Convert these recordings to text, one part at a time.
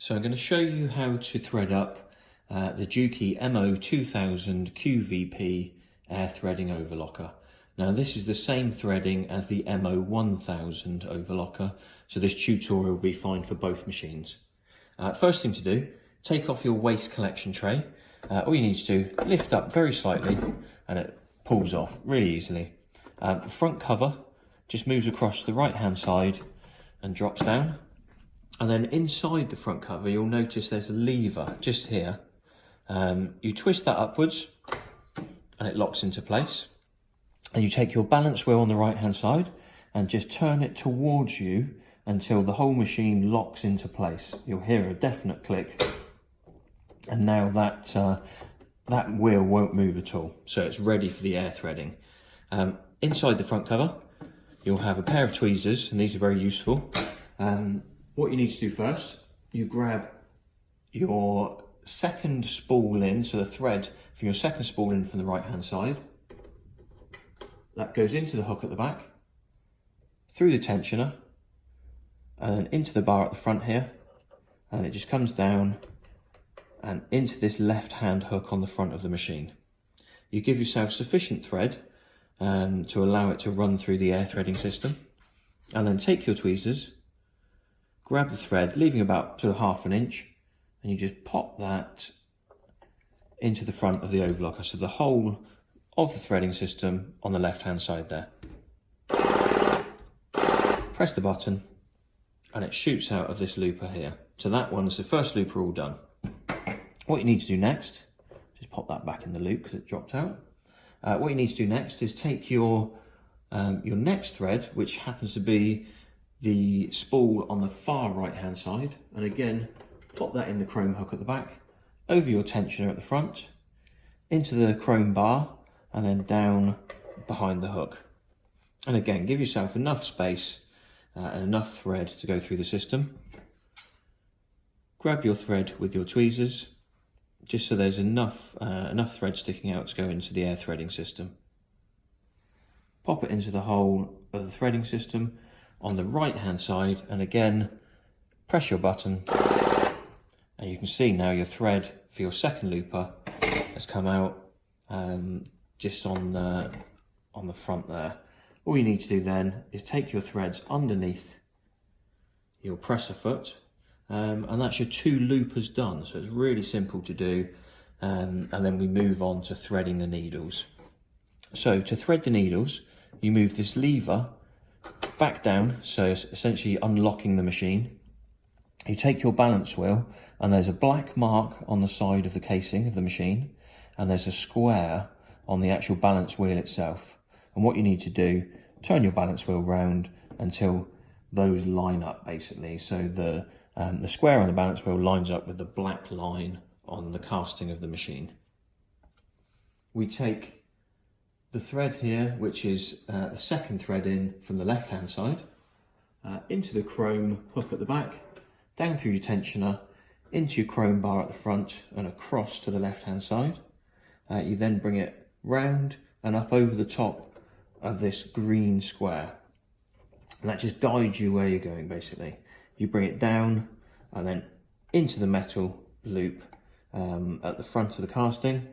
So I'm going to show you how to thread up the Juki MO-2000 QVP air threading overlocker. Now this is the same threading as the MO-1000 overlocker, so this tutorial will be fine for both machines. First thing to do, take off your waste collection tray. All you need to do, lift up very slightly and it pulls off really easily. The front cover just moves across the right hand side and drops down. And then inside the front cover, you'll notice there's a lever just here. You twist that upwards and it locks into place. And you take your balance wheel on the right hand side and just turn it towards you until the whole machine locks into place. You'll hear a definite click. And now that wheel won't move at all. So it's ready for the air threading. Inside the front cover, you'll have a pair of tweezers, and these are very useful. What you need to do first, you grab your second spool in, so the thread from your second spool in from the right hand side. That goes into the hook at the back, through the tensioner, and then into the bar at the front here, and it just comes down and into this left hand hook on the front of the machine. You give yourself sufficient thread to allow it to run through the air threading system, and then take your tweezers, grab the thread, leaving about sort of ½ inch, and you just pop that into the front of the overlocker. So the whole of the threading system on the left hand side there. Press the button and it shoots out of this looper here. So that one's the first looper all done. What you need to do next, just pop that back in the loop because it dropped out. What you need to do next is take your next thread, which happens to be the spool on the far right hand side, and again pop that in the chrome hook at the back, over your tensioner at the front, into the chrome bar, and then down behind the hook. And again, give yourself enough space and enough thread to go through the system. Grab your thread with your tweezers, just so there's enough thread sticking out to go into the air threading system. Pop it into the hole of the threading system on the right hand side, and again press your button, and you can see now your thread for your second looper has come out just on the front there. All you need to do then is take your threads underneath your presser foot, and that's your 2 loopers done. So it's really simple to do, and then we move on to threading the needles. So to thread the needles, you move this lever back down, so it's essentially unlocking the machine. You take your balance wheel, and there's a black mark on the side of the casing of the machine, and there's a square on the actual balance wheel itself. And what you need to do, turn your balance wheel round until those line up basically. So the square on the balance wheel lines up with the black line on the casting of the machine. We take the thread here, which is the second thread in from the left hand side, into the chrome hook at the back, down through your tensioner, into your chrome bar at the front and across to the left hand side. You then bring it round and up over the top of this green square, and that just guides you where you're going basically. You bring it down and then into the metal loop at the front of the casting,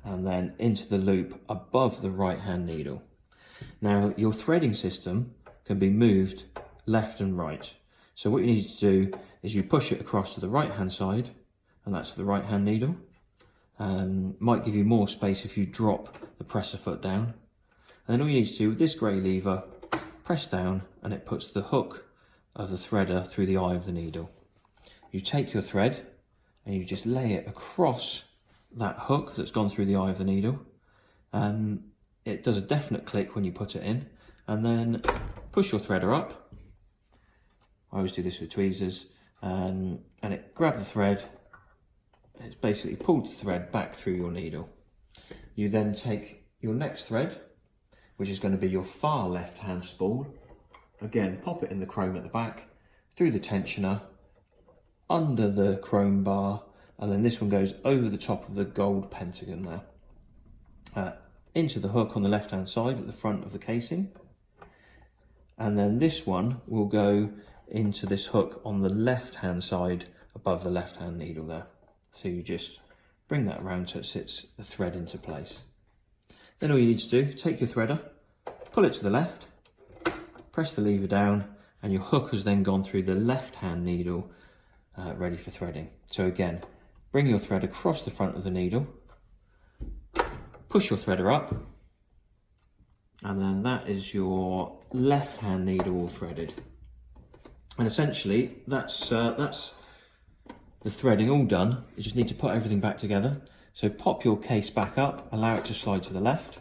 and then into the loop above the right hand needle. Now your threading system can be moved left and right. So what you need to do is you push it across to the right hand side, and that's the right hand needle. Might give you more space if you drop the presser foot down. And then all you need to do with this grey lever, press down, and it puts the hook of the threader through the eye of the needle. You take your thread and you just lay it across that hook that's gone through the eye of the needle. It does a definite click when you put it in, and then push your threader up. I always do this with tweezers, and it grabs the thread. It's basically pulled the thread back through your needle. You then take your next thread, which is going to be your far left hand spool. Again, pop it in the chrome at the back, through the tensioner, under the chrome bar, and then this one goes over the top of the gold pentagon there, into the hook on the left hand side at the front of the casing. And then this one will go into this hook on the left hand side above the left hand needle there. So you just bring that around so it sits the thread into place. Then all you need to do, take your threader, pull it to the left, press the lever down, and your hook has then gone through the left hand needle, ready for threading. So again, bring your thread across the front of the needle, push your threader up, and then that is your left hand needle all threaded. And essentially that's the threading all done. You just need to put everything back together. So pop your case back up, allow it to slide to the left.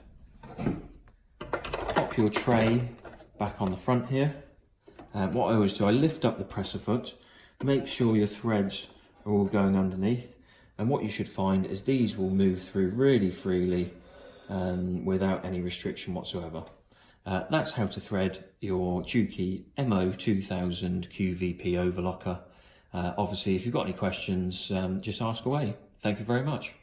Pop your tray back on the front here. What I always do, I lift up the presser foot, make sure your threads are all going underneath. And what you should find is these will move through really freely without any restriction whatsoever. That's how to thread your Juki MO-2000 QVP overlocker. Obviously, if you've got any questions, just ask away. Thank you very much.